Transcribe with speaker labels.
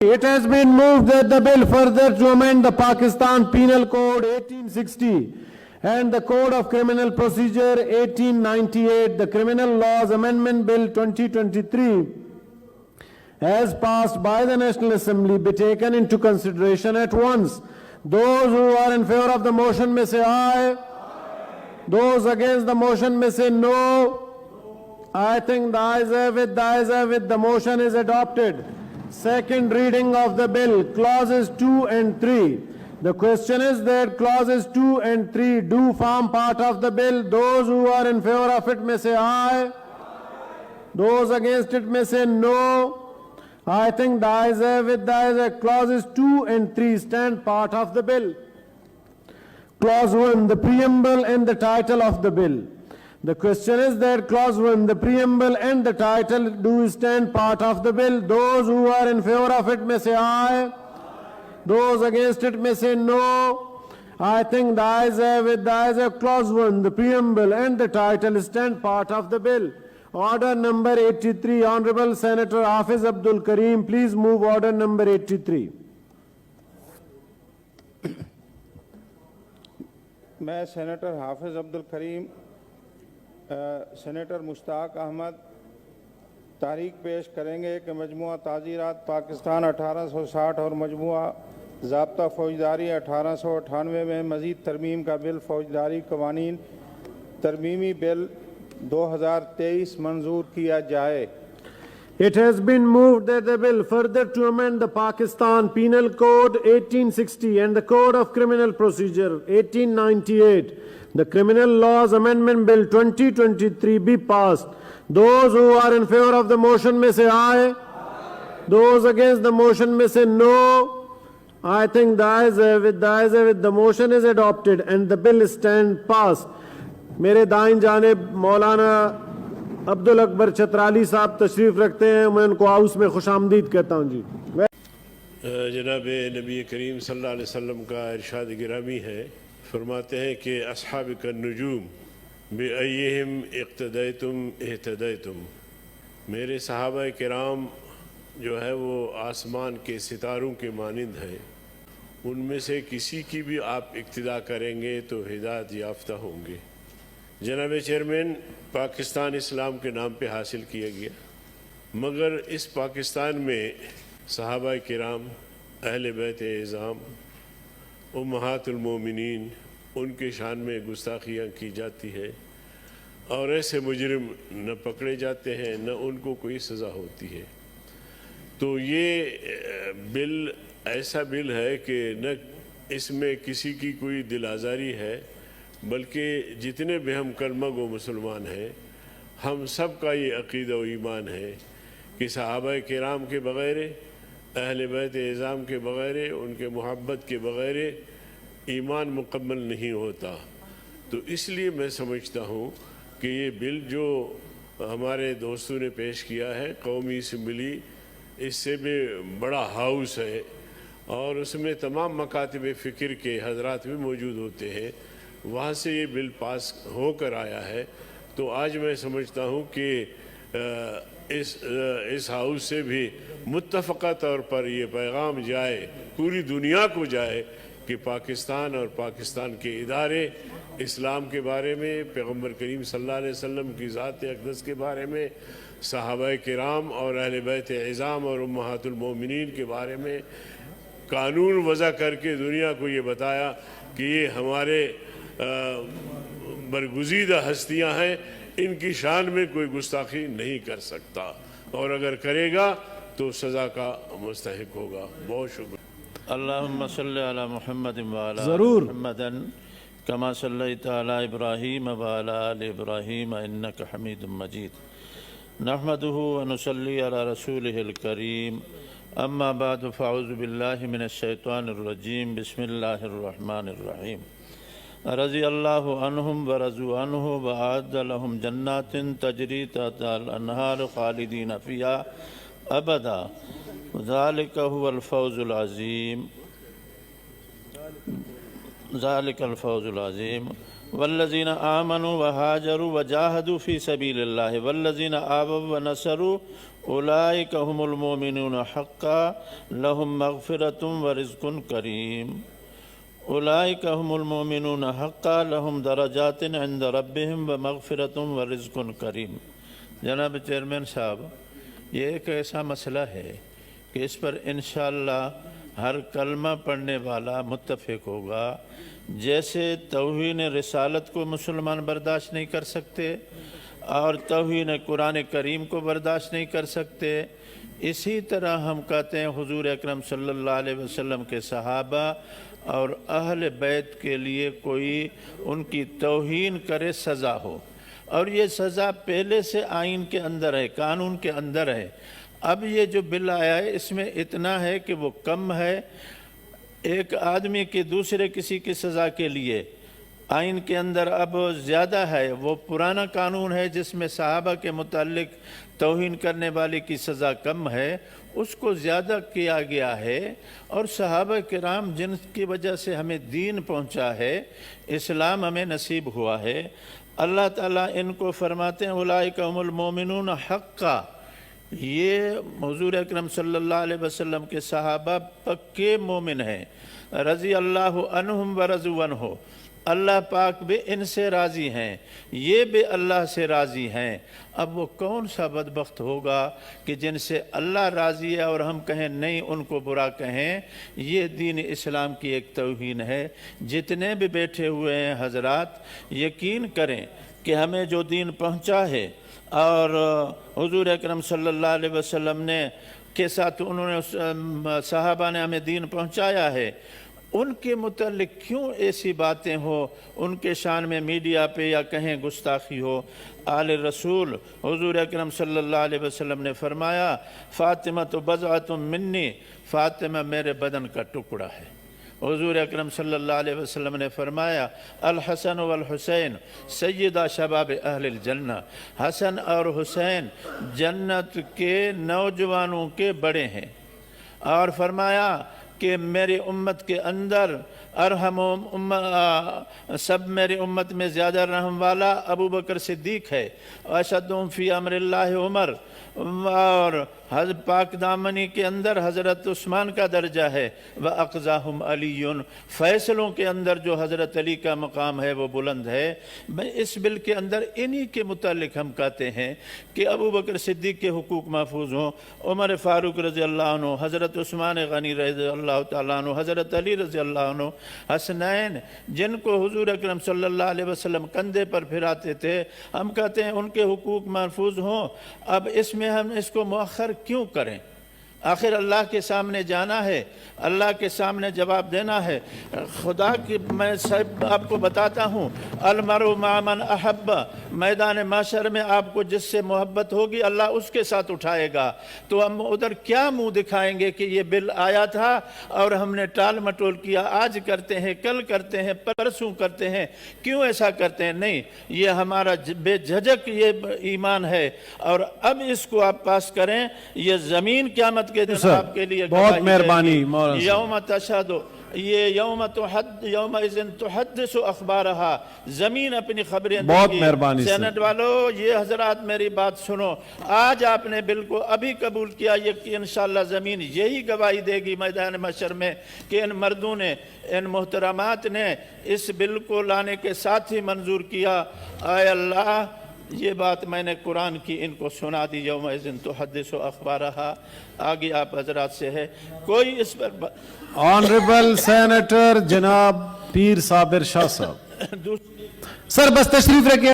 Speaker 1: It has been moved that the bill further to amend the Pakistan Penal Code 1860 and the Code of Criminal Procedure 1898, the Criminal Laws Amendment Bill 2023, as passed by the National Assembly, be taken into consideration at once. Those who are in favor of the motion may say aye. Those against the motion may say no. I think the ayes have it, the motion is adopted. Second reading of the bill, clauses 2 and 3. The question is that clauses 2 and 3 do form part of the bill. Those who are in favor of it may say aye. Those against it may say no. I think the ayes have it, clauses 2 and 3 stand part of the bill. Clause 1, the preamble and the title of the bill. The question is that clause 1, the preamble and the title do stand part of the bill. Those who are in favor of it may say aye. Those against it may say no. I think the ayes have it, clause 1, the preamble and the title stand part of the bill. Order number 83, Honorable Senator Hafiz Abdul Karim, please move order number 83.
Speaker 2: میں senator حافظ عبد الکریم senator مشتاق احمد تحریک پیش کریں گے کہ مجموعہ تعزیرات پاکستان 1860 اور مجموعہ ضابطہ فوجداری 1898 میں مزید ترمیم کا بل فوجداری قوانین ترمیمی بل 2023 منظور کیا جائے.
Speaker 1: It has been moved that the bill further to amend the Pakistan Penal Code 1860 and the Code of Criminal Procedure 1898, the Criminal Laws Amendment Bill 2023 be passed. Those who are in favor of the motion may say aye. Those against the motion may say no. I think the ayes have it, the motion is adopted and the bill stands passed. میرے دائیں جانب مولانا عبد الاکبر چترالی صاحب تشریف رکھتے ہیں، میں ان کو house میں خوش آمدید کہتا ہوں. جی
Speaker 3: جناب نبی کریم صلی اللہ علیہ وسلم کا ارشاد گرامی ہے، فرماتے ہیں کہ اصحاب النجوم بأیہم اقتدیتم اہتدیتم، میرے صحابہ کرام جو ہے وہ آسمان کے ستاروں کے مانند ہیں، ان میں سے کسی کی بھی آپ اقتداء کریں گے تو ہدایت یافتہ ہوں گے. جناب چیئرمین، پاکستان اسلام کے نام پہ حاصل کیا گیا، مگر اس پاکستان میں صحابہ کرام، اہلبیت اعظام، امہات المؤمنین، ان کے شان میں گستاخیاں کی جاتی ہے اور ایسے مجرم نہ پکڑے جاتے ہیں نہ ان کو کوئی سزا ہوتی ہے. تو یہ بل ایسا بل ہے کہ نہ اس میں کسی کی کوئی دل آزاری ہے، بلکہ جتنے بھی ہم کلمہ گو مسلمان ہیں ہم سب کا یہ عقیدہ و ایمان ہے کہ صحابہ کرام کے بغیر، اہل بیت اعظام کے بغیر، ان کے محبت کے بغیر ایمان مکمل نہیں ہوتا. تو اس لیے میں سمجھتا ہوں کہ یہ بل جو ہمارے دوستوں نے پیش کیا ہے، قومی اسمبلی اس سے بھی بڑا ہاؤس ہے اور اس میں تمام مکاتب فکر کے حضرات بھی موجود ہوتے ہیں، وہاں سے یہ بل پاس ہو کر آیا ہے. تو آج میں سمجھتا ہوں کہ اس ہاؤس سے بھی متفقہ طور پر یہ پیغام جائے، پوری دنیا کو جائے کہ پاکستان اور پاکستان کے ادارے اسلام کے بارے میں، پیغمبر کریم صلی اللہ علیہ وسلم کی ذات اقدس کے بارے میں، صحابہ کرام اور اہل بیت اعظام اور امہات المؤمنین کے بارے میں قانون وضع کر کے دنیا کو یہ بتایا کہ یہ ہمارے برگزیدہ ہستیاں ہیں، ان کی شان میں کوئی گستاخی نہیں کر سکتا، اور اگر کرے گا تو سزا کا مستحق ہوگا. بہت شکریہ.
Speaker 4: اللہم صلی علی محمد وعلی
Speaker 1: ضرور
Speaker 4: محمد کما صلیت علی ابراہیم وعلی آل ابراہیم انک حمید مجید. نحمدہ ونصلی علی رسولہ الکریم. اما بعد فاعوذ باللہ من الشیطان الرجیم. بسم اللہ الرحمن الرحیم. رضی اللہ عنہم ورضوا عنہ وأعد لهم جنات تجری تحتها الانہار خالدین فیہا ابدا ذلك هو الفوز العظیم. ذلك الفوز العظیم. والذین آمنوا وہاجروا وجاہدوا فی سبیل اللہ والذین آووا ونصروا اولئک هم المؤمنون حقا لهم مغفرۃ ورزق کریم اولئک هم المؤمنون حقا لهم درجات عند ربهم ومغفرۃ ورزق کریم۔ جناب چیئرمین صاحب، یہ ایک ایسا مسئلہ ہے کہ اس پر انشاءاللہ ہر کلمہ پڑھنے والا متفق ہوگا۔ جیسے توہین رسالت کو مسلمان برداشت نہیں کر سکتے اور توہین قرآن کریم کو برداشت نہیں کر سکتے، اسی طرح ہم کہتے ہیں حضور اکرم صلی اللہ علیہ وسلم کے صحابہ اور اہل بیت کے لیے کوئی ان کی توہین کرے سزا ہو، اور یہ سزا پہلے سے آئین کے اندر ہے، قانون کے اندر ہے۔ اب یہ جو بل آیا ہے اس میں اتنا ہے کہ وہ کم ہے، ایک آدمی کی دوسرے کسی کی سزا کے لیے آئین کے اندر اب زیادہ ہے۔ وہ پرانا قانون ہے جس میں صحابہ کے متعلق توہین کرنے والے کی سزا کم ہے، اس کو زیادہ کیا گیا ہے۔ اور صحابہ کرام جن کی وجہ سے ہمیں دین پہنچا ہے، اسلام ہمیں نصیب ہوا ہے، اللہ تعالیٰ ان کو فرماتے ہیں اولئک هم المؤمنون حقا۔ یہ حضور اکرم صلی اللہ علیہ وسلم کے صحابہ پکے مومن ہیں، رضی اللہ عنہم ورضوا عنہ، اللہ پاک بھی ان سے راضی ہیں، یہ بھی اللہ سے راضی ہیں۔ اب وہ کون سا بدبخت ہوگا کہ جن سے اللہ راضی ہے اور ہم کہیں نہیں ان کو برا کہیں؟ یہ دین اسلام کی ایک توہین ہے۔ جتنے بھی بیٹھے ہوئے ہیں حضرات، یقین کریں کہ ہمیں جو دین پہنچا ہے اور حضور اکرم صلی اللہ علیہ وسلم نے کے ساتھ انہوں نے صحابہ نے ہمیں دین پہنچایا ہے، ان کے متعلق کیوں ایسی باتیں ہو، ان کے شان میں میڈیا پہ یا کہیں گستاخی ہو؟ آل رسول حضور اکرم صلی اللہ علیہ وسلم نے فرمایا فاطمہ تو بضعۃ منی، فاطمہ میرے بدن کا ٹکڑا ہے۔ حضور اکرم صلی اللہ علیہ وسلم نے فرمایا الحسن والحسین سیدہ شباب اہل الجنہ، حسن اور حسین جنت کے نوجوانوں کے بڑے ہیں۔ اور فرمایا کہ میری امت کے اندر سب میری امت میں زیادہ رحم والا ابو بکر صدیق ہے، اشدہم فی امر اللہ عمر، اور پاک دامنی کے اندر حضرت عثمان کا درجہ ہے، وَأَقْضَاهُمْ عَلِيٌّ، فیصلوں کے اندر جو حضرت علی کا مقام ہے وہ بلند ہے۔ اس بل کے اندر انہی کے متعلق ہم کہتے ہیں کہ ابو بکر صدیق کے حقوق محفوظ ہوں، عمر فاروق رضی اللہ عنہ، حضرت عثمان غنی رضی اللہ تعالیٰ عنہ، حضرت علی رضی اللہ عنہ، حسنین جن کو حضور اکرم صلی اللہ علیہ وسلم کندھے پر پھراتے تھے، ہم کہتے ہیں ان کے حقوق محفوظ ہوں۔ اب اس میں ہم اس کو مؤخر کیوں کریں؟ آخر اللہ کے سامنے جانا ہے، اللہ کے سامنے جواب دینا ہے۔ خدا کی میں آپ کو بتاتا ہوں، المرء مع من احب، میدان محشر میں آپ کو جس سے محبت ہوگی اللہ اس کے ساتھ اٹھائے گا۔ تو ہم ادھر کیا منہ دکھائیں گے کہ یہ بل آیا تھا اور ہم نے ٹال مٹول کیا، آج کرتے ہیں، کل کرتے ہیں، پرسوں کرتے ہیں، کیوں ایسا کرتے ہیں؟ نہیں، یہ ہمارا بے جھجک یہ ایمان ہے، اور اب اس کو آپ پاس کریں۔ یہ زمین قیامت کے دن آپ کے لیے
Speaker 1: بہت مہربانی
Speaker 4: یوم تشہد، یہ یوم اذن تحدث اخبارہا، زمین اپنی خبریں دے گی۔
Speaker 1: بہت مہربانی
Speaker 4: سینٹ والو، یہ حضرات میری بات سنو، آج آپ نے بل کو ابھی قبول کیا، یہ انشاءاللہ زمین یہی گواہی دے گی میدان محشر میں کہ ان مردوں نے، ان محترمات نے اس بل کو لانے کے ساتھ ہی منظور کیا۔ اے اللہ، یہ بات میں نے قرآن کی ان کو سنا دی، یوم اذن تحدث اخبارہا۔ آگے آپ حضرات سے ہے کوئی اس پر
Speaker 1: آنریبل سینیٹر جناب پیر صابر شاہ صاحب، سر بس تشریف رکھیں۔